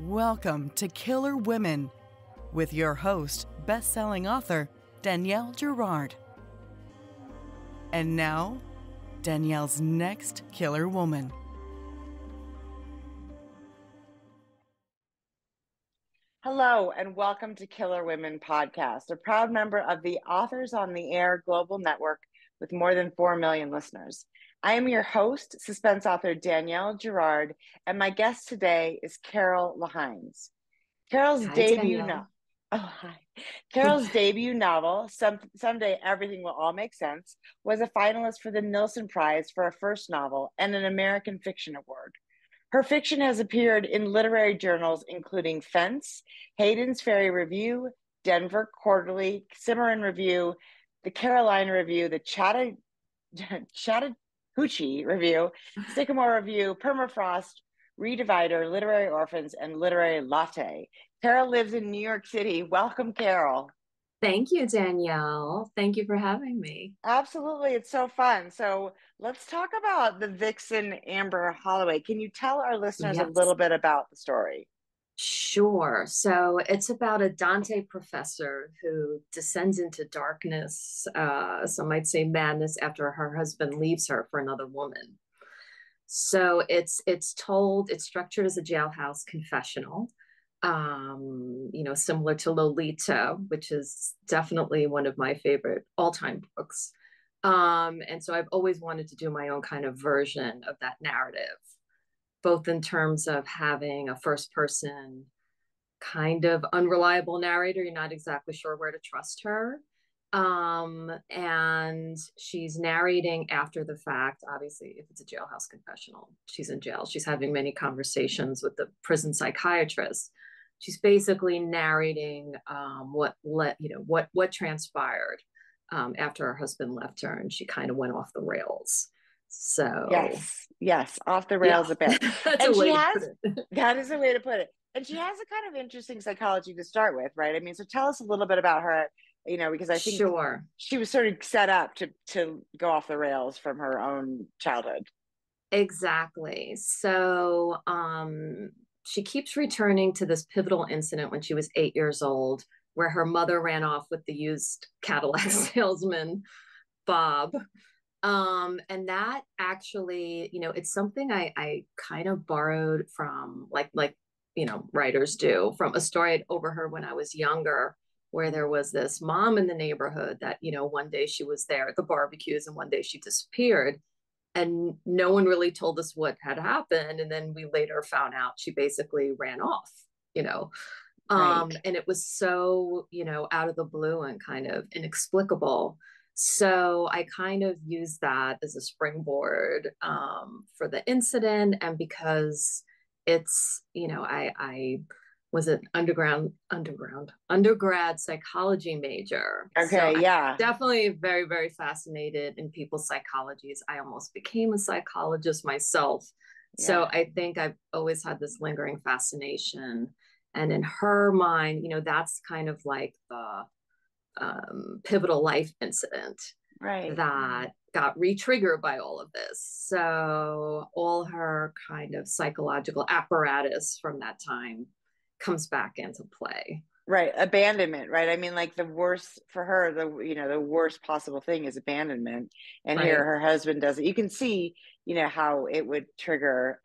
Welcome to Killer Women with your host, best-selling author, Danielle Girard. And now, Danielle's next killer woman. Hello, and welcome to Killer Women Podcast, a proud member of the Authors on the Air global network with more than 4 million listeners. I am your host, suspense author Danielle Girard, and my guest today is LaHines. Carol's debut novel, Someday Everything Will All Make Sense, was a finalist for the Nilsen Prize for a first novel and an American Fiction Award. Her fiction has appeared in literary journals including Fence, Hayden's Ferry Review, Denver Quarterly, Cimarron Review, the Carolina Review, the Chattahoochee Review, Sycamore Review, Permafrost, Redivider, Literary Orphans, and Literary Latte. Carol lives in New York City. Welcome, Carol. Thank you, Danielle. Thank you for having me. Absolutely. It's so fun. So let's talk about the Vixen Amber Halloway. Can you tell our listeners a little bit about the story? Sure. So it's about a Dante professor who descends into darkness, some might say madness, after her husband leaves her for another woman. So it's structured as a jailhouse confessional, similar to Lolita, which is definitely one of my favorite all-time books. And so I've always wanted to do my own kind of version of that narrative, both in terms of having a first person kind of unreliable narrator. You're not exactly sure where to trust her. And she's narrating after the fact. Obviously, if it's a jailhouse confessional, she's in jail. She's having many conversations with the prison psychiatrist. She's basically narrating what transpired after her husband left her, and she kind of went off the rails. So yes, off the rails a bit. That is a way to put it. And she has a kind of interesting psychology to start with, right? I mean, so tell us a little bit about her, because I think she was sort of set up to go off the rails from her own childhood. Exactly. So she keeps returning to this pivotal incident when she was 8 years old, where her mother ran off with the used Cadillac salesman, Bob. And that actually, it's something I kind of borrowed from like writers do, from a story I'd overheard when I was younger, where there was this mom in the neighborhood that, one day she was there at the barbecues and one day she disappeared, and no one really told us what had happened. And then we later found out she basically ran off, Right. And it was so, out of the blue and kind of inexplicable. So I kind of used that as a springboard for the incident. And because it's, I was an undergrad psychology major. Okay, so yeah. I'm definitely very, very fascinated in people's psychologies. I almost became a psychologist myself. Yeah. So I think I've always had this lingering fascination. And in her mind, that's kind of like the pivotal life incident, right, that got re-triggered by all of this. So all her kind of psychological apparatus from that time comes back into play. Right. Abandonment, right? I mean, like the worst for her, the worst possible thing is abandonment. And here her husband does it. You can see, how it would trigger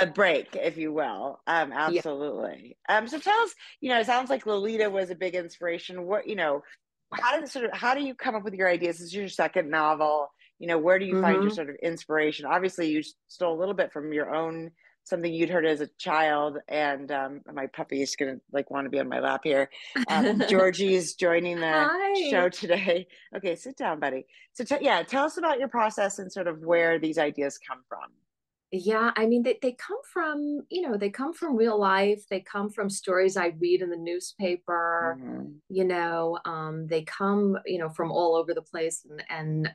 a break, if you will. Absolutely. Yeah. So tell us, it sounds like Lolita was a big inspiration. What, how do you come up with your ideas? This is your second novel. Where do you find your sort of inspiration? Obviously, you stole a little bit from your own, something you'd heard as a child. And my puppy is going to want to be on my lap here. Georgie's joining the show today. Okay, sit down, buddy. So tell us about your process and sort of where these ideas come from. Yeah, I mean, they come from, they come from real life. They come from stories I read in the newspaper. They come, from all over the place. And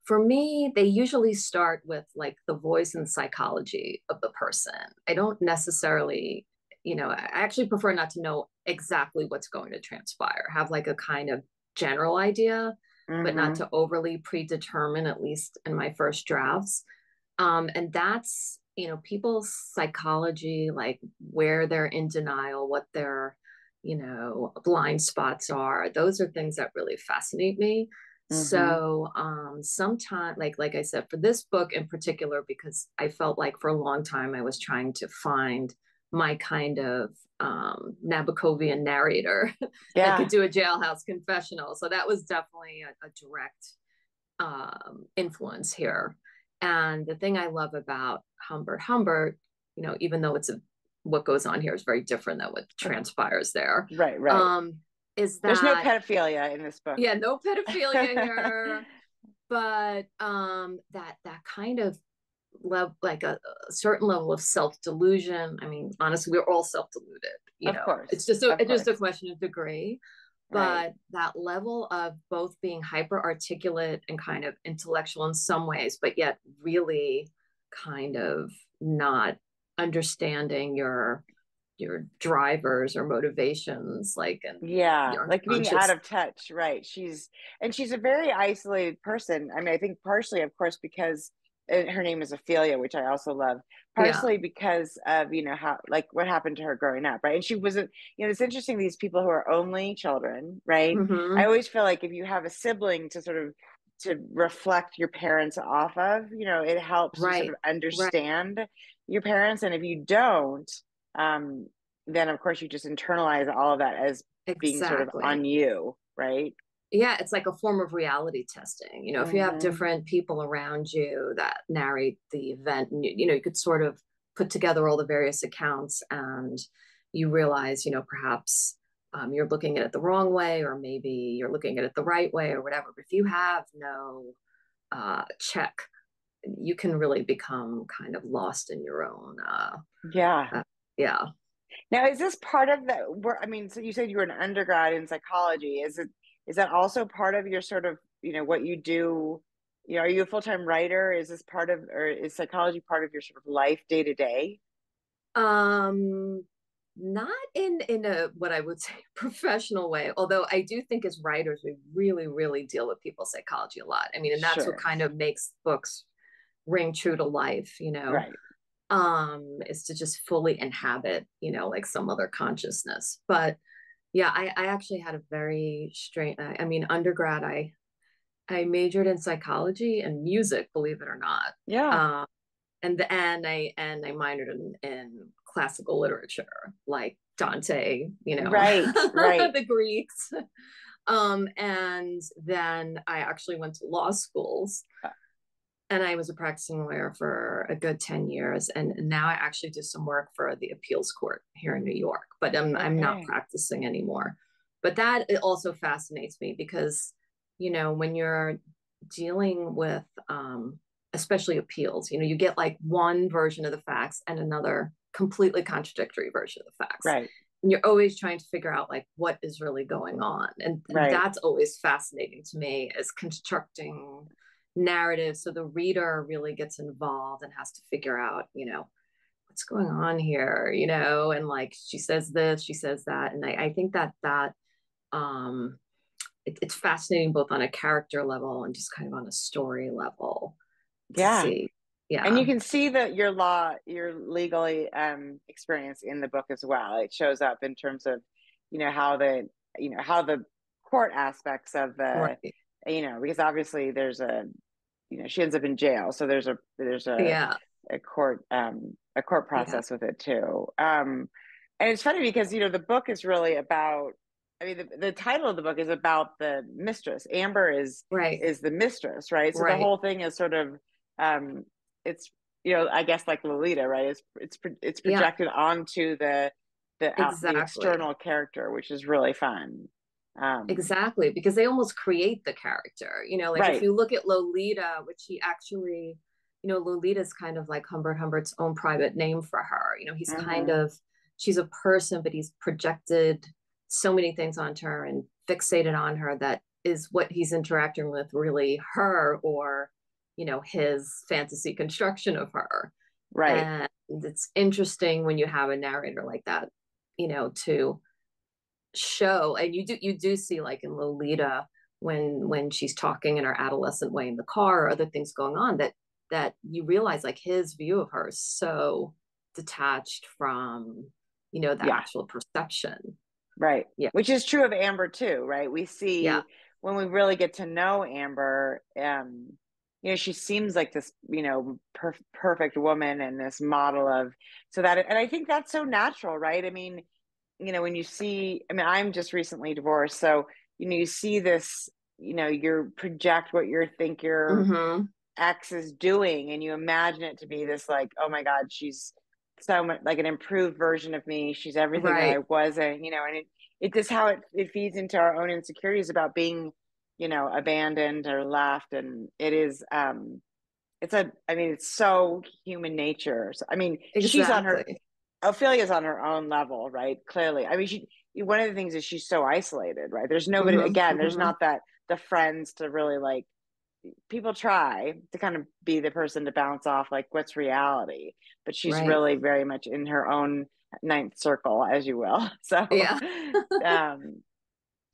for me, they usually start with like the voice and psychology of the person. I don't necessarily, I actually prefer not to know exactly what's going to transpire, have like a kind of general idea, but not to overly predetermine, at least in my first drafts. And that's you know, people's psychology, like where they're in denial, what their, you know, blind spots are. Those are things that really fascinate me. So sometimes, like I said, for this book in particular, because I felt like for a long time I was trying to find my kind of Nabokovian narrator that could do a jailhouse confessional. So that was definitely a direct influence here. And the thing I love about Humbert, you know, even though what goes on here is very different than what transpires there. Right. Is that there's no pedophilia in this book. Yeah, no pedophilia here. But that kind of like a certain level of self-delusion. I mean, honestly, we're all self-deluded, you know. Course. It's just a question of degree. But Right. that level of both being hyper articulate and kind of intellectual in some ways, but yet really kind of not understanding your drivers or motivations, like, and like being out of touch. Right. She's a very isolated person. I mean, I think partially, of course, because her name is Ophelia, which I also love, partially because of, you know, how, like, what happened to her growing up, right? And she wasn't, you know, it's interesting, these people who are only children, right? I always feel like if you have a sibling to sort of to reflect your parents off of, you know, it helps you sort of understand your parents. And if you don't, then of course you just internalize all of that as being sort of on you, right? Yeah, it's like a form of reality testing. You know, if you have different people around you that narrate the event, and you know, you could sort of put together all the various accounts, and you realize, you know, perhaps you're looking at it the wrong way, or maybe you're looking at it the right way, or whatever. But if you have no check, you can really become kind of lost in your own. Yeah. Now, is this part of the? I mean, so you said you were an undergrad in psychology. Is that also part of your sort of, you know, what you do? You know, are you a full-time writer? Is this part of, or is psychology part of your sort of life day to day? Not in a what I would say professional way, although I do think as writers we really deal with people's psychology a lot. I mean, and that's what kind of makes books ring true to life, you know. Right. Is to just fully inhabit, you know, like some other consciousness. But yeah, I actually had a very strange, I mean, undergrad, I majored in psychology and music, believe it or not. Yeah. And I minored in classical literature, like Dante, you know, right. the Greeks. And then I actually went to law schools. And I was a practicing lawyer for a good 10 years. And now I actually do some work for the appeals court here in New York, but I'm not practicing anymore. But that also fascinates me because, you know, when you're dealing with, especially appeals, you know, you get like one version of the facts and another completely contradictory version of the facts. Right. And you're always trying to figure out like what is really going on. And that's always fascinating to me, as constructing narrative, so the reader really gets involved and has to figure out, you know, what's going on here, you know, and like she says this, she says that, and I think that it's fascinating both on a character level and just kind of on a story level to see. And you can see that your legally experience in the book as well. It shows up in terms of, you know, how the court aspects of the you know, because obviously there's a, you know, she ends up in jail, so there's a court process with it too. And it's funny because, you know, the book is really about, I mean, the title of the book is about the mistress. Amber is the mistress, right? So the whole thing is sort of it's, you know, I guess like Lolita, right? It's projected onto the external character, which is really fun. Exactly, because they almost create the character, you know, like if you look at Lolita, which he actually, you know, Lolita's kind of like Humbert's own private name for her, you know, he's kind of, she's a person, but he's projected so many things onto her and fixated on her that is what he's interacting with really her, or, you know, his fantasy construction of her. And it's interesting when you have a narrator like that, you know, to show, and you do see, like in Lolita, when she's talking in her adolescent way in the car, or other things going on, that that you realize like his view of her is so detached from, you know, the actual perception. Right. Yeah. Which is true of Amber too, right? We see when we really get to know Amber, you know, she seems like this, you know, perfect woman and this model of, so that, and I think that's so natural, right? I mean, you know, when you see, I mean, I'm just recently divorced. So, you know, you see this, you know, you project what you think your ex is doing, and you imagine it to be this like, oh my God, she's so much like an improved version of me. She's everything that I wasn't, you know, and it just how it feeds into our own insecurities about being, you know, abandoned or left. And it is, it's a, I mean, it's so human nature. So, I mean, she's on her, Ophelia's on her own level, right? Clearly. I mean, one of the things is she's so isolated, right? There's nobody, again, there's not that, the friends to really like, people try to kind of be the person to bounce off like what's reality, but she's really very much in her own ninth circle, as you will. So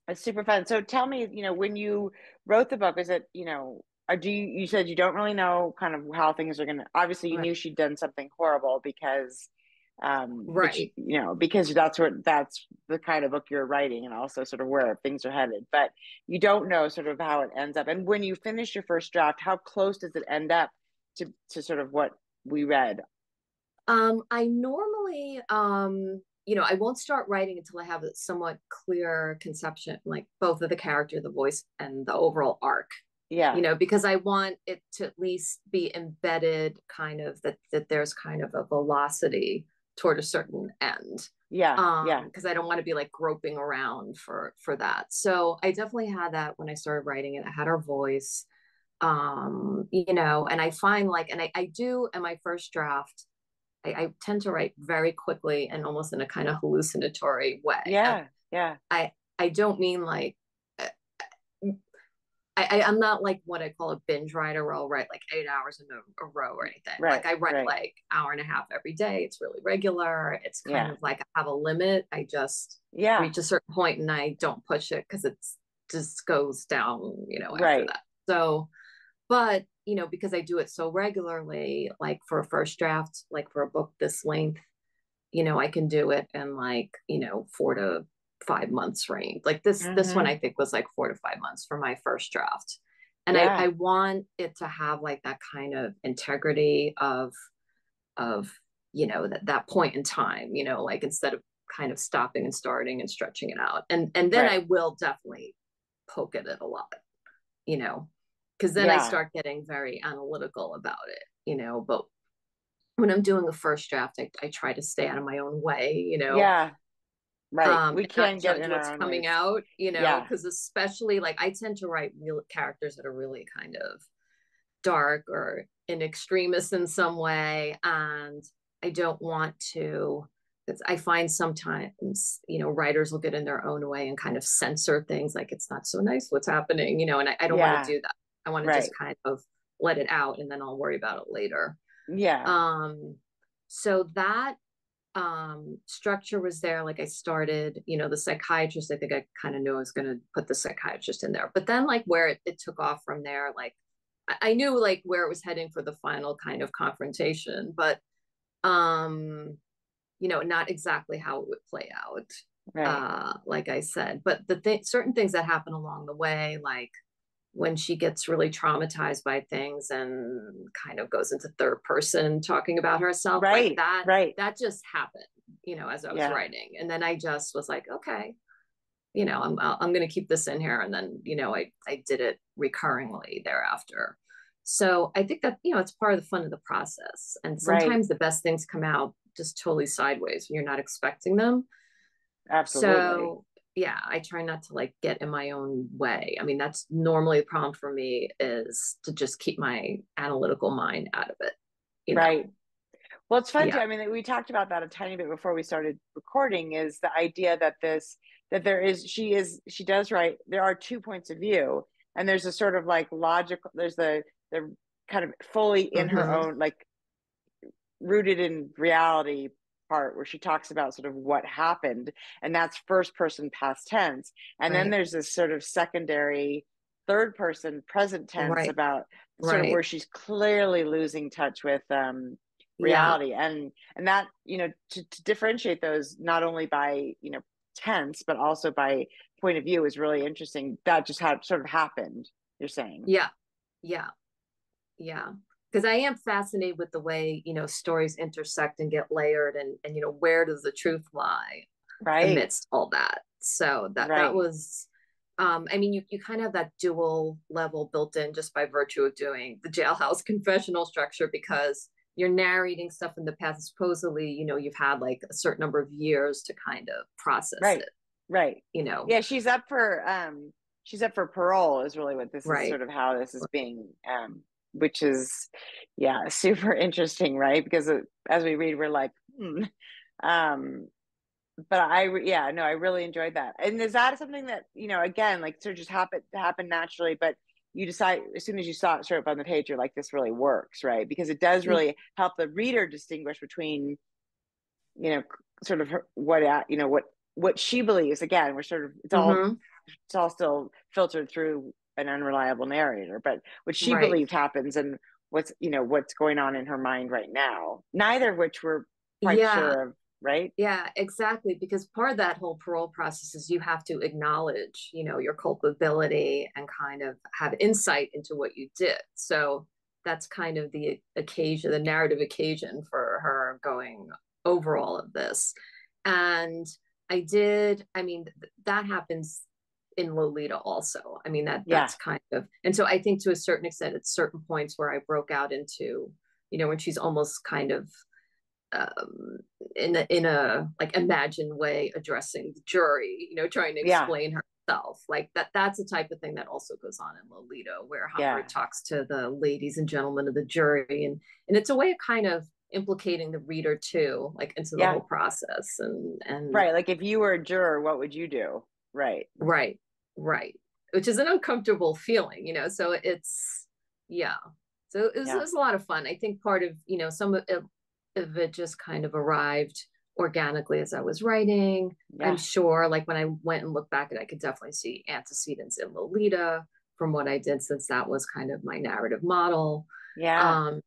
it's super fun. So tell me, you know, when you wrote the book, is it, you know, you said you don't really know kind of how things are gonna, obviously you knew she'd done something horrible because you know, because that's the kind of book you're writing, and also sort of where things are headed, but you don't know sort of how it ends up. And when you finish your first draft, how close does it end up to sort of what we read? I normally you know, I won't start writing until I have a somewhat clear conception, like both of the character, the voice, and the overall arc. Yeah. You know, because I want it to at least be embedded kind of that there's kind of a velocity toward a certain end. Because I don't want to be like groping around for that. So I definitely had that when I started writing it. I had her voice, you know, and I find like, and I do in my first draft, I tend to write very quickly and almost in a kind of hallucinatory way. I don't mean like, I'm not like what I call a binge writer where I'll write like 8 hours in a row or anything. Like I write like hour and a half every day. It's really regular. It's kind of like I have a limit. I just reach a certain point and I don't push it because it's just goes down, you know, after that. So, but, you know, because I do it so regularly, like for a first draft, like for a book this length, you know, I can do it in like, you know, 4 to 5 months range. Like this one I think was like 4 to 5 months for my first draft. And I want it to have like that kind of integrity of you know, that point in time, you know, like instead of kind of stopping and starting and stretching it out. And then I will definitely poke at it a lot, you know, because then I start getting very analytical about it, you know. But when I'm doing a first draft, I try to stay out of my own way, you know. We can't get in what's our own coming ways. out, you know, because especially like I tend to write real characters that are really kind of dark or in extremis in some way, and I don't want to. I find sometimes, you know, writers will get in their own way and kind of censor things, like it's not so nice what's happening, you know, and I don't want to do that. I want to just kind of let it out, and then I'll worry about it later. So that structure was there. Like I started, you know, the psychiatrist, I think I kind of knew I was going to put the psychiatrist in there, but then like where it took off from there, like I knew like where it was heading for the final kind of confrontation, but you know, not exactly how it would play out, like I said. But certain things that happen along the way, like when she gets really traumatized by things and kind of goes into third person talking about herself, like that just happened, you know, as I was writing. And then I just was like, okay, you know, I'm going to keep this in here. And then, you know, I did it recurringly thereafter. So I think that, you know, it's part of the fun of the process. And sometimes the best things come out just totally sideways when you're not expecting them. Absolutely. So yeah, I try not to like get in my own way. I mean, that's normally the problem for me, is to just keep my analytical mind out of it. You know? Well, it's fun too. I mean, we talked about that a tiny bit before we started recording, is the idea that she does write, there are 2 points of view, and there's a sort of like logical, there's the kind of fully in her own, like rooted in reality part where she talks about sort of what happened, and that's first person past tense, and then there's this sort of secondary third person present tense about sort of Right. where she's clearly losing touch with Yeah. reality, and that, you know, to differentiate those not only by, you know, tense but also by point of view is really interesting. That just had sort of happened, you're saying. Yeah. Yeah. Yeah. Because I am fascinated with the way, you know, stories intersect and get layered, and you know, where does the truth lie Right, amidst all that? So that right, was I mean, you kind of have that dual level built in just by virtue of doing the jailhouse confessional structure, because you're narrating stuff in the past. Supposedly, you know, you've had like a certain number of years to kind of process right, it, right. you know. Yeah, she's up for parole is really what this is, Right. sort of how this is being which is, yeah, super interesting, right? Because as we read, we're like, um but yeah, no, I really enjoyed that. And is that something that, you know, again, like, sort of just happened naturally, but you decide as soon as you saw it show up on the page, you're like, this really works, right? Because it does really help the reader distinguish between, you know, sort of you know, what she believes. Again, we're sort of, Mm-hmm. it's all still filtered through an unreliable narrator, but what she Right. believed happens, and what's, you know, what's going on in her mind right now, neither of which we're quite Yeah. sure of, right? Yeah, exactly. Because part of that whole parole process is you have to acknowledge, you know, your culpability and kind of have insight into what you did. So that's kind of the occasion, the narrative occasion for her going over all of this. And I mean, that happens in Lolita also. I mean, Yeah, that's kind of, and so I think to a certain extent, at certain points where I broke out into, you know, when she's almost kind of in a like imagined way addressing the jury, you know, trying to yeah, explain herself, like that's the type of thing that also goes on in Lolita, where yeah, Humphrey talks to the ladies and gentlemen of the jury, and it's a way of kind of implicating the reader too, like into the yeah. whole process, and Right. Like, if you were a juror, what would you do? Right. right, right, which is an uncomfortable feeling, you know. So it's yeah. So it Yeah. was a lot of fun. I think part of, you know, some of it just kind of arrived organically as I was writing. I'm Yeah. sure, like when I went and looked back at it, I could definitely see antecedents in Lolita from what I did, since that was kind of my narrative model. Yeah. Um,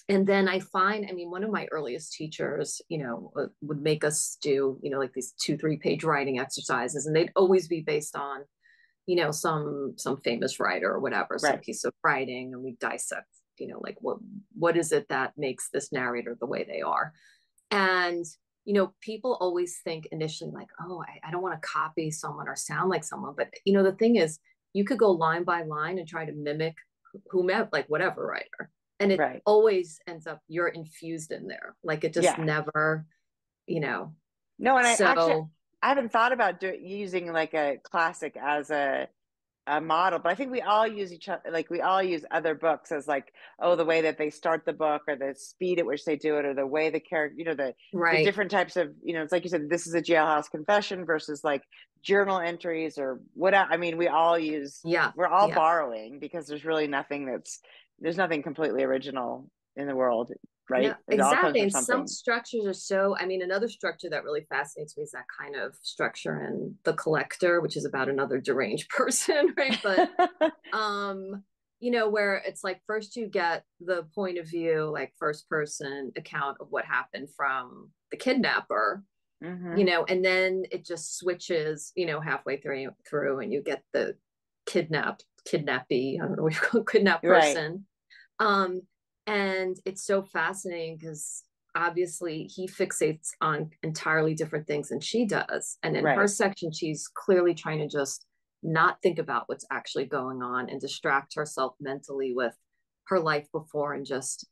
and then I find, I mean, one of my earliest teachers, you know, would make us do, you know, like these 2-3 page writing exercises, and they'd always be based on, you know, some famous writer or whatever, some Right. piece of writing, and we dissect, you know, like what is it that makes this narrator the way they are. And you know, people always think initially like, oh, I don't want to copy someone or sound like someone, but you know, the thing is, you could go line by line and try to mimic whomever, like whatever writer, and it Right. always ends up you're infused in there, like it just Yeah. never, you know. No, and So I haven't thought about using like a classic as a model, but I think we all use each other, like we all use other books as like, oh, the way that they start the book, or the speed at which they do it, or the way the character, you know, the right, different types of, you know, it's like you said, this is a jailhouse confession versus like journal entries or what. I mean, yeah, we're all yeah. borrowing, because there's nothing completely original in the world, No, right? It all comes exactly. from And some something. structures are so, I mean, another structure that really fascinates me is that kind of structure in The Collector, which is about another deranged person, right? But you know, where it's like first you get the point of view, like first person account of what happened from the kidnapper, you Hmm. know, and then it just switches, you know, halfway through and you get the kidnappee, I don't know what you call it, kidnapped Right. person. Um, and it's so fascinating because obviously he fixates on entirely different things than she does. And in her Right. section, she's clearly trying to just not think about what's actually going on and distract herself mentally with her life before, and just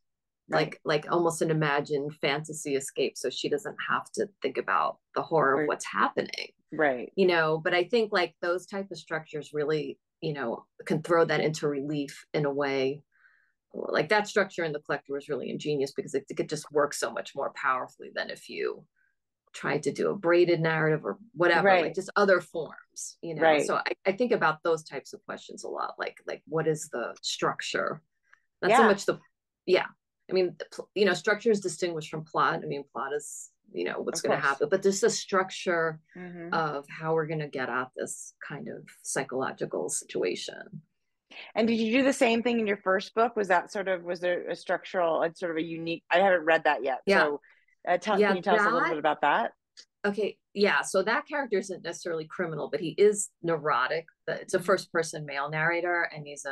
Right. like almost an imagined fantasy escape so she doesn't have to think about the horror of Or what's happening, right. you know. But I think like those type of structures really, you know, can throw that into relief in a way. Like that structure in The Collector was really ingenious because it could just work so much more powerfully than if you tried to do a braided narrative or whatever, like Right. just other forms, you know. Right. So I think about those types of questions a lot, like what is the structure, not so Yeah. much the, yeah, I mean, you know, structure is distinguished from plot. I mean, plot is, you know, what's Of going to course. happen, but there's a structure Hmm. of how we're going to get at this kind of psychological situation. And did you do the same thing in your first book? Was there a structural and sort of a unique, I haven't read that yet. Yeah. So can you tell us a little bit about that? Okay. Yeah. So that character isn't necessarily criminal, but he is neurotic. It's a first person male narrator, and he's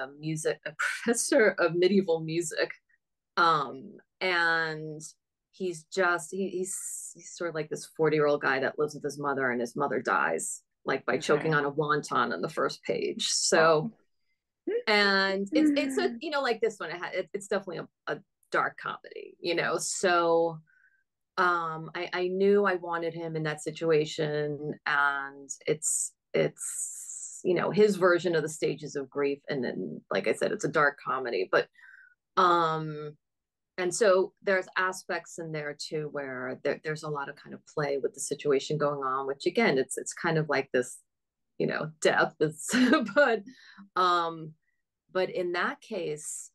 a professor of medieval music. And he's sort of like this 40-year-old guy that lives with his mother, and his mother dies like by choking on a wonton on the first page. So, and it's a, like this one, it's definitely a dark comedy, so I knew I wanted him in that situation, and it's his version of the stages of grief, and then, like I said, it's a dark comedy, but and so there's aspects in there too where there's a lot of kind of play with the situation going on, which again, it's kind of like this, death. But in that case,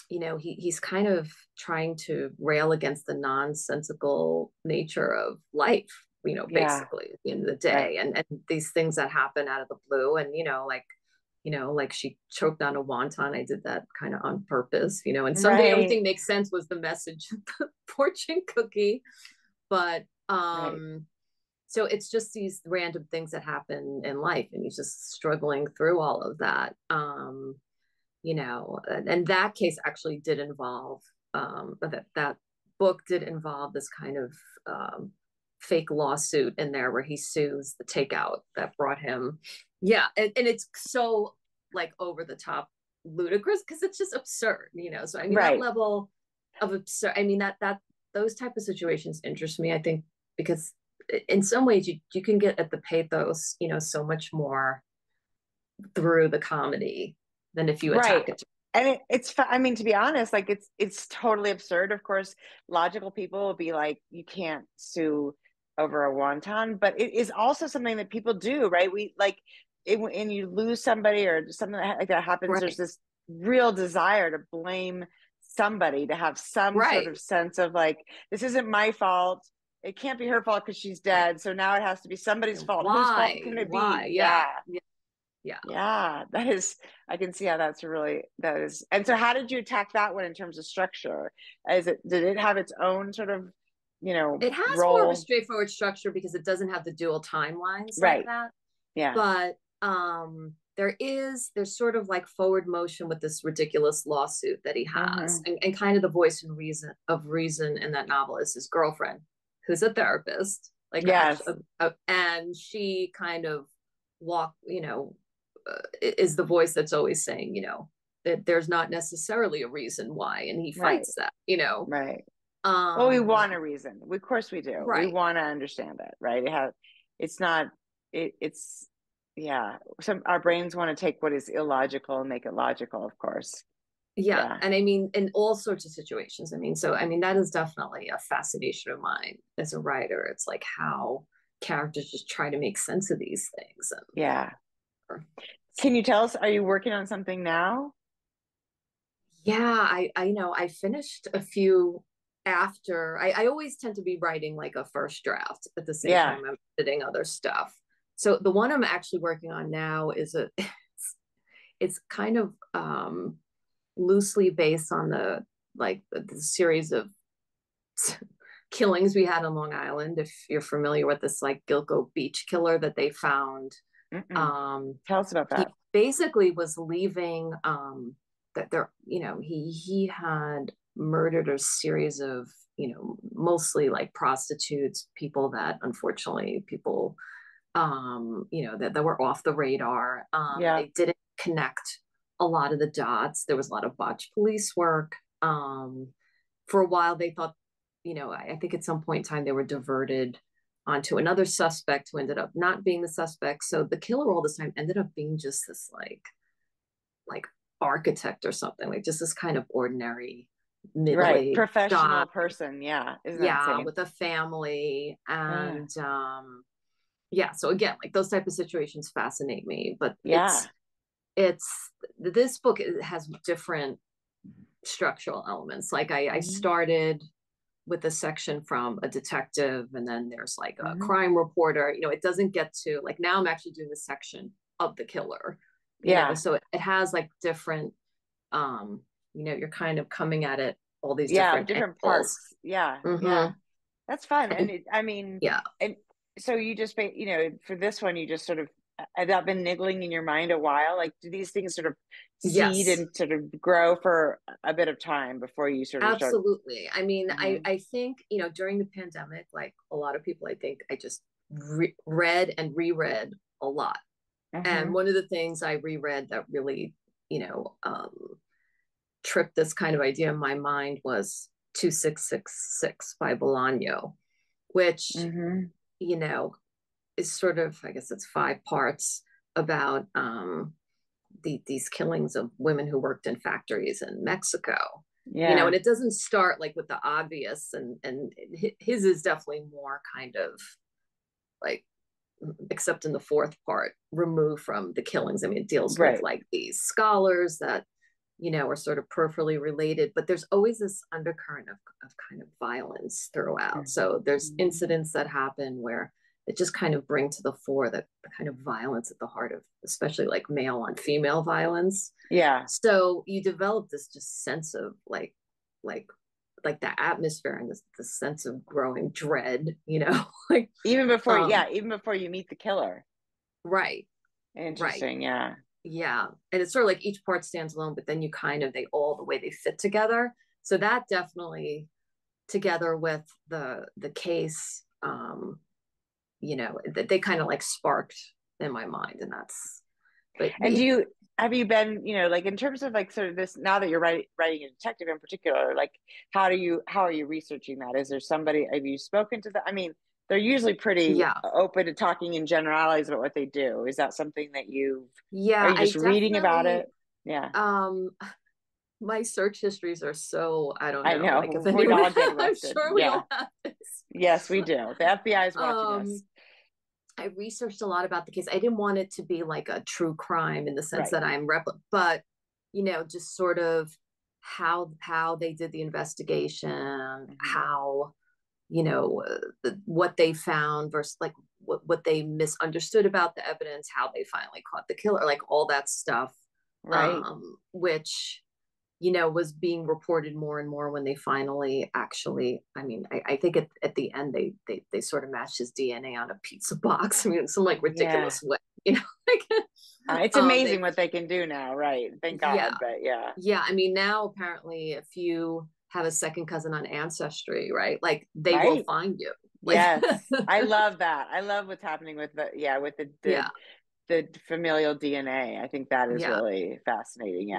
he's kind of trying to rail against the nonsensical nature of life, basically at the end of the day, and these things that happen out of the blue, and like she choked on a wonton. I did that kind of on purpose, and someday everything makes sense was the message of the fortune cookie. But so it's just these random things that happen in life, and he's just struggling through all of that. And that case actually did involve that book did involve this kind of fake lawsuit in there where he sues the takeout that brought him. Yeah. And it's so like over the top ludicrous because it's just absurd, so I mean that level of absurd, I mean that those type of situations interest me, I think, because in some ways you can get at the pathos, so much more through the comedy than if you attack it. And I mean, to be honest, like it's totally absurd. Of course, logical people will be like, you can't sue over a wonton, but it is also something that people do, right? We like it when you lose somebody or something like that happens, there's this real desire to blame somebody, to have some sort of sense of like, this isn't my fault. It can't be her fault because she's dead. So now it has to be somebody's fault. Whose fault can it be? Yeah, that is, I can see how that is. And so how did you attack that one in terms of structure? Did it have its own sort of, it has role? More of a straightforward structure because it doesn't have the dual timelines like that. Yeah. But there's sort of like forward motion with this ridiculous lawsuit that he has. And kind of the voice and reason in that novel is his girlfriend, who's a therapist. And she kind of is the voice that's always saying, that there's not necessarily a reason why, and he fights that, well, we want a reason. Of course we do. We want to understand that, right? Our brains want to take what is illogical and make it logical, of course. Yeah. And I mean, in all sorts of situations. That is definitely a fascination of mine as a writer. It's like how characters just try to make sense of these things. Can you tell us, are you working on something now? Yeah, I finished a few after. I always tend to be writing like a first draft at the same time I'm editing other stuff. So the one I'm actually working on now is it's kind of loosely based on the series of killings we had on Long Island. If you're familiar with this like Gilgo Beach killer that they found. Tell us about that. He basically was leaving that there, he had murdered a series of, mostly like prostitutes, people that unfortunately that were off the radar. They didn't connect a lot of the dots. There was a lot of botched police work. For a while they thought, I think at some point in time they were diverted onto another suspect who ended up not being the suspect. So the killer all this time ended up being just this like architect or something, like just this kind of ordinary middle-aged professional person. Isn't that with a family. And so again, like those type of situations fascinate me, but it's this book, it has different structural elements. Like I started with a section from a detective, and then there's like a crime reporter. It doesn't get to like, now I'm actually doing the section of the killer. so it has like different, you're kind of coming at it all these different angles. parts. Yeah. That's fun. And and so you just, for this one, you just sort of, had that been niggling in your mind a while? Like, do these things sort of seed and sort of grow for a bit of time before you sort of absolutely start? I mean, I think, during the pandemic, like a lot of people, I think I just read and reread a lot. And one of the things I reread that really, tripped this kind of idea in my mind was 2666 by Bolaño, which, is sort of, I guess it's 5 parts about these killings of women who worked in factories in Mexico. And it doesn't start like with the obvious, and his is definitely more kind of like, except in the 4th part, removed from the killings. I mean, it deals with like these scholars that, are sort of peripherally related, but there's always this undercurrent of kind of violence throughout. So there's incidents that happen where it just kind of bring to the fore the kind of violence at the heart of, especially like male on female violence. So you develop this just sense of like the atmosphere and this sense of growing dread, like even before you meet the killer. Right. Interesting. Yeah. And it's sort of like each part stands alone, but then the way they fit together. So that definitely, together with the case, that they kind of like sparked in my mind. And that's, and have you been, like in terms of like sort of this, now that you're writing a detective in particular, like how are you researching that? Is there somebody, have you spoken to them? I mean, they're usually pretty open to talking in generalities about what they do. Is that something that are you just reading about it? My search histories are so, I don't know. I know. Like if we all get I'm sure we all have this. Yes, we do. The FBI is watching us. I researched a lot about the case. I didn't want it to be like a true crime in the sense that I'm but just sort of how they did the investigation, how what they found versus like what they misunderstood about the evidence, how they finally caught the killer, like all that stuff, which was being reported more and more when they finally actually, I mean, I think at the end they sort of matched his DNA on a pizza box. I mean, some like ridiculous way, like it's amazing what they can do now, right? Thank God. But I mean, now apparently if you have a second cousin on Ancestry, right, like they will find you. Like, yes. I love that. I love what's happening with the familial DNA. I think that is really fascinating.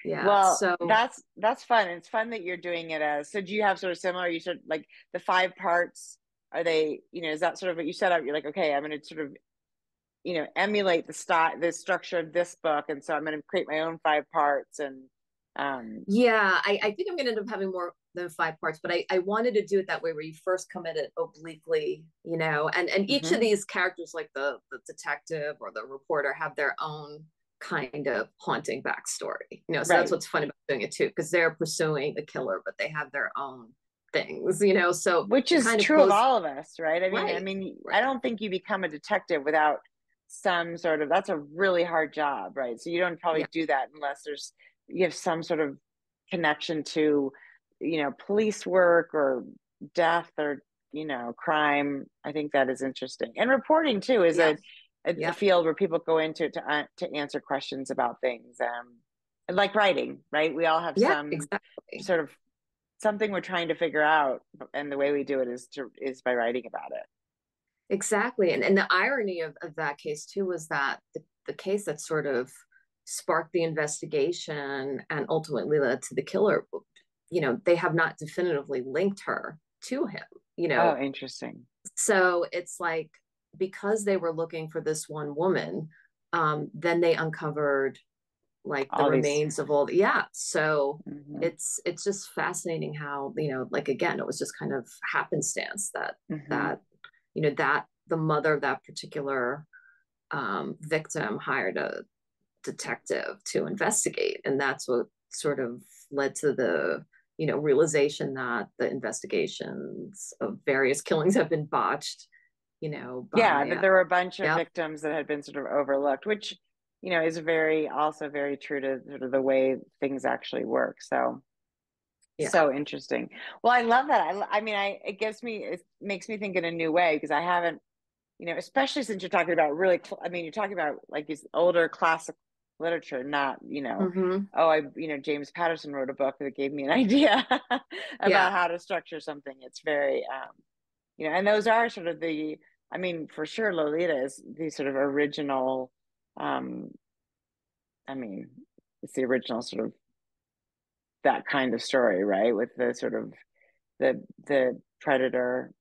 Well, so that's fun. It's fun that you're doing it so do you have sort of similar, you sort of like the 5 parts, are they, is that sort of what you set up? You're like, okay, I'm going to sort of, emulate the structure of this book. And so I'm going to create my own 5 parts. And I think I'm going to end up having more than 5 parts, but I wanted to do it that way where you first come at it obliquely, and each of these characters, like the detective or the reporter, have their own kind of haunting backstory, so that's what's fun about doing it too, because they're pursuing the killer, but they have their own things, so which is kind of true of all of us, right? I mean, I don't think you become a detective without some sort of, that's a really hard job, right? So you don't probably do that unless you have some sort of connection to, police work or death or, crime. I think that is interesting. And reporting too is a field where people go into to answer questions about things. Like writing, right? We all have some sort of something we're trying to figure out, and the way we do it is by writing about it. Exactly. And the irony of that case too was that the case that sort of sparked the investigation and ultimately led to the killer, they have not definitively linked her to him, Oh, interesting. So it's like, because they were looking for this one woman, then they uncovered like the remains of all so it's just fascinating how, like, again, it was just kind of happenstance that that the mother of that particular victim hired a detective to investigate, and that's what sort of led to the realization that the investigations of various killings have been botched, that there were a bunch of victims that had been sort of overlooked, which you know, is also very true to sort of the way things actually work. So, Yeah. so interesting. Well, I love that. I mean, it makes me think in a new way, because I haven't, you know, especially since you're talking about really, I mean, you're talking about like these older classic literature, not, you know, you know, James Patterson wrote a book that gave me an idea about how to structure something. It's very, you know, and those are sort of I mean, for sure, Lolita is the sort of original, I mean, it's the original sort of that kind of story, right? With the sort of the predator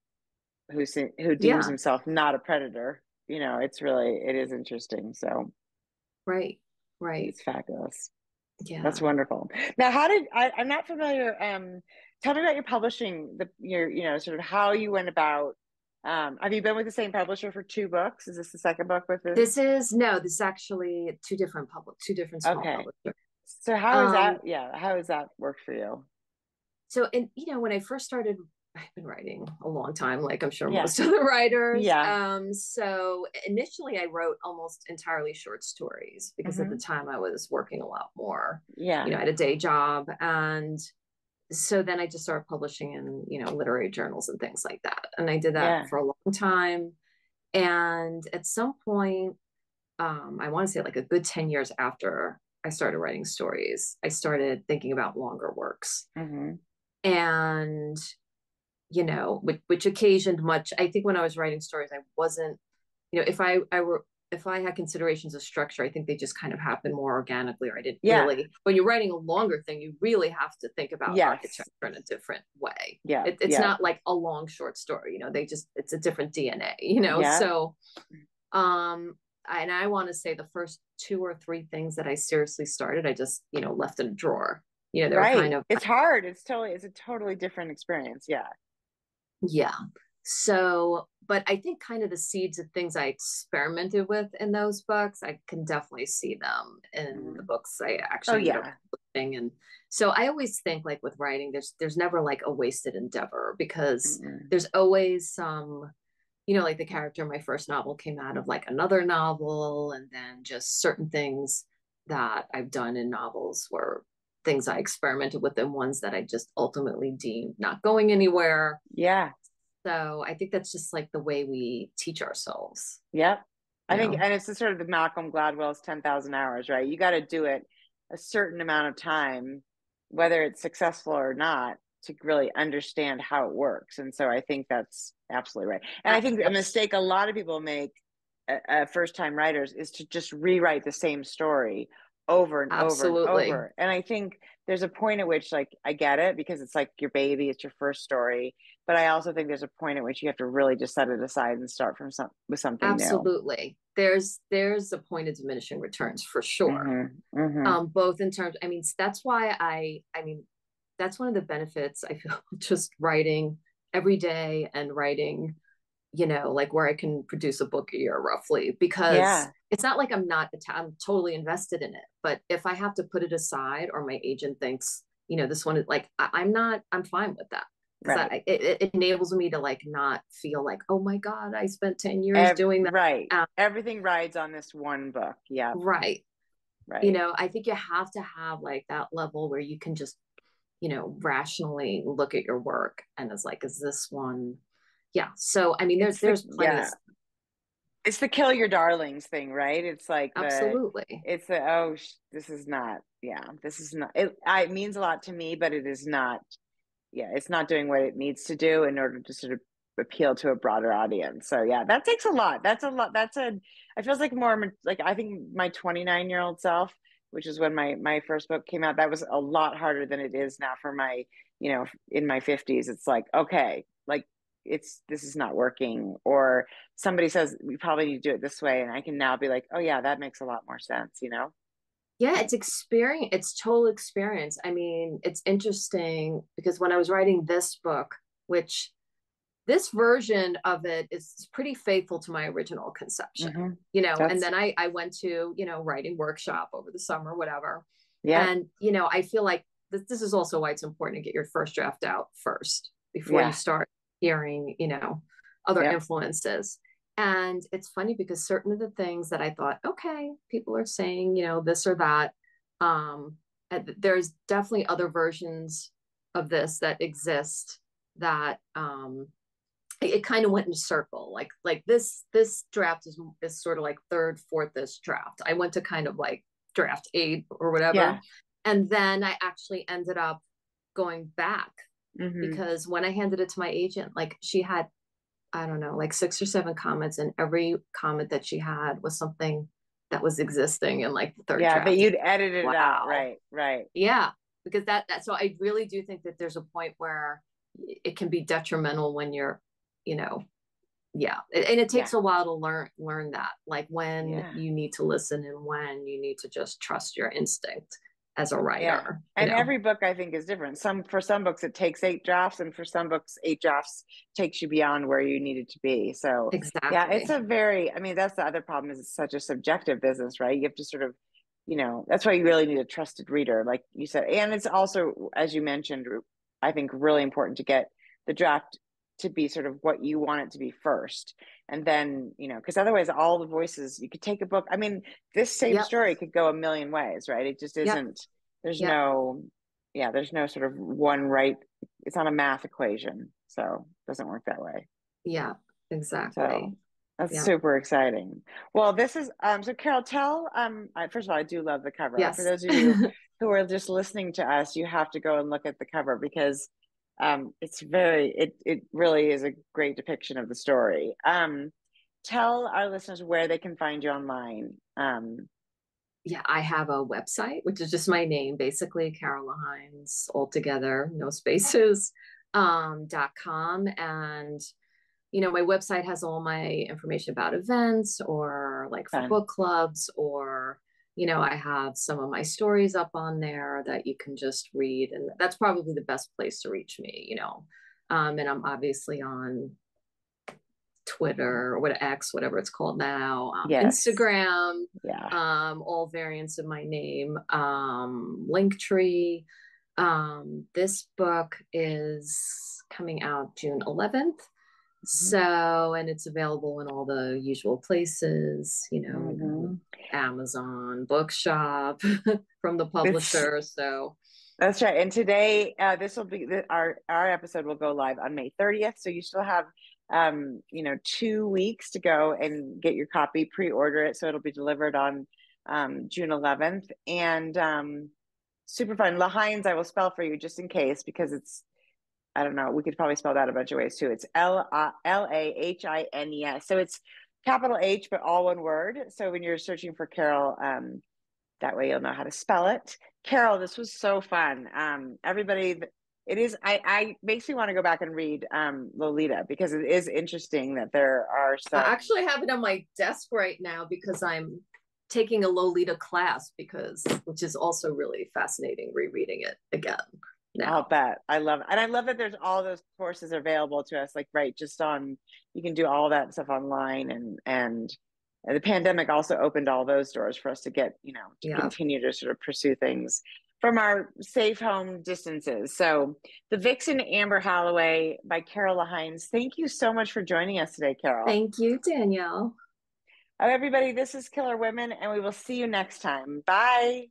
who deems Yeah. himself not a predator. You know, it is interesting. So Right. Right. it's fabulous. Yeah. That's wonderful. Now, I'm not familiar. Tell me about your publishing, you know, sort of how you went about. Have you been with the same publisher for 2 books? Is this the second book with this? This is actually two different small Okay. publishers. So how is that? Yeah. How has that worked for you? So, and you know, when I first started, I've been writing a long time, like I'm sure Yeah. most of the writers. Yeah. So initially I wrote almost entirely short stories because at the time I was working a lot more. Yeah. You know, I had a day job. And so then I just started publishing in, you know, literary journals and things like that. And I did that for a long time. And at some point, I want to say like a good 10 years after I started writing stories, I started thinking about longer works. And, you know, which occasioned much. I think when I was writing stories, I wasn't, you know, if I had considerations of structure, I think they just kind of happened more organically, or I didn't really, when you're writing a longer thing, you really have to think about architecture in a different way. It's not like a long short story, you know, it's a different DNA, you know? So, and I want to say the first 2 or 3 things that I seriously started, I just, you know, left in a drawer. You know, they were kind of, it's hard. It's a totally different experience. Yeah. Yeah. So, but I think kind of the seeds of things I experimented with in those books, I can definitely see them in the books I actually ended up publishing. And so I always think like with writing, there's never like a wasted endeavor, because there's always some, you know, like the character in my first novel came out of like another novel, and then just certain things that I've done in novels were things I experimented with, and ones that I just ultimately deemed not going anywhere. Yeah. So I think that's just like the way we teach ourselves. Yep. I think, and it's the sort of the Malcolm Gladwell's 10,000 hours, right? You got to do it a certain amount of time, whether it's successful or not, to really understand how it works. And so I think that's absolutely right. And I think a mistake a lot of people make, first-time writers, is to just rewrite the same story over and over and over. And I think there's a point at which, like, I get it, because it's like your baby, it's your first story. But I also think there's a point at which you have to really just set it aside and start with something new. There's a point of diminishing returns for sure. Both in terms, I mean, that's why I mean, that's one of the benefits I feel just writing every day and writing, you know, like where I can produce a book a year roughly, because it's not like I'm totally invested in it. But if I have to put it aside, or my agent thinks, you know, this one is like, I'm fine with that. It enables me to like not feel like, oh my God, I spent 10 years doing that. Everything rides on this one book. Yeah. Right. You know, I think you have to have like that level where you can just, you know, rationally look at your work and it's like, is this one? Yeah. So, I mean, there's plenty of. It's the kill your darlings thing, right? It's like absolutely. It's the, this is not. It means a lot to me, but it is not. Yeah, it's not doing what it needs to do in order to sort of appeal to a broader audience. So yeah, that takes a lot. It feels like more like, I think my 29-year-old self, which is when my first book came out, that was a lot harder than it is now for my, you know, in my 50s. It's like, okay, like this is not working, or somebody says we probably need to do it this way, and I can now be like, oh yeah, that makes a lot more sense, you know? Yeah, it's experience. It's total experience. I mean, it's interesting because when I was writing this book, which this version of it is pretty faithful to my original conception, you know, and then I went to, you know, writing workshop over the summer, whatever. Yeah. And, you know, I feel like this is also why it's important to get your first draft out first before you start hearing, you know, other influences. And it's funny because certain of the things that I thought, okay, people are saying, this or that. There's definitely other versions of this that exist that it kind of went in a circle. Like this draft is sort of like third, fourth-ish draft. I went to kind of like draft 8 or whatever. Yeah. And then I actually ended up going back because when I handed it to my agent, like she had, I don't know, like 6 or 7 comments, and every comment that she had was something that was existing in like the third draft. But you'd edited it out. Right. Yeah. Because so I really do think that there's a point where it can be detrimental when you're, and it takes a while to learn that, like when you need to listen and when you need to just trust your instinct as a writer. And every book I think is different. For some books it takes 8 drafts, and for some books 8 drafts takes you beyond where you needed to be. So exactly. Yeah, it's that's the other problem, is it's such a subjective business, right? You have to sort of, that's why you really need a trusted reader, like you said. And it's also, as you mentioned, I think really important to get the draft to be sort of what you want it to be first. And then, because otherwise all the voices, you could take a book. I mean, this same story could go a million ways, right? It just isn't, there's no sort of one right. It's not a math equation. So it doesn't work that way. Yeah, exactly. So that's super exciting. Well, this is, so Carol, tell, first of all, I do love the cover. Yes. For those of you who are just listening to us, you have to go and look at the cover, because it really is a great depiction of the story. Tell our listeners where they can find you online. I have a website, which is just my name, basically Carol LaHines, all together, no spaces, .com. And, my website has all my information about events, or like for book clubs, or, I have some of my stories up on there that you can just read. And that's probably the best place to reach me, and I'm obviously on Twitter, or X, whatever it's called now, Instagram, all variants of my name, Linktree. This book is coming out June 11th. So, and it's available in all the usual places, Amazon, Bookshop, from the publisher. So that's right. And today, this will be our episode will go live on May 30th. So you still have 2 weeks to go and get your copy, pre-order it, so it'll be delivered on June 11th. And super fun. LaHines, I will spell for you just in case, because it's, I don't know, we could probably spell that a bunch of ways too. It's LaHines. So it's capital H, but all one word. So when you're searching for Carol, that way you'll know how to spell it. Carol, this was so fun. Everybody, it is, I makes me want to go back and read Lolita, because it is interesting that there are some. I actually have it on my desk right now because I'm taking a Lolita class, which is also really fascinating, rereading it again. I'll bet. I love it. And I love that there's all those courses available to us, like, just on, you can do all that stuff online, and the pandemic also opened all those doors for us to get, to continue to sort of pursue things from our safe home distances. So the Vixen Amber Halloway by Carol LaHines. Thank you so much for joining us today, Carol. Thank you, Danielle. Everybody, this is Killer Women, and we will see you next time. Bye.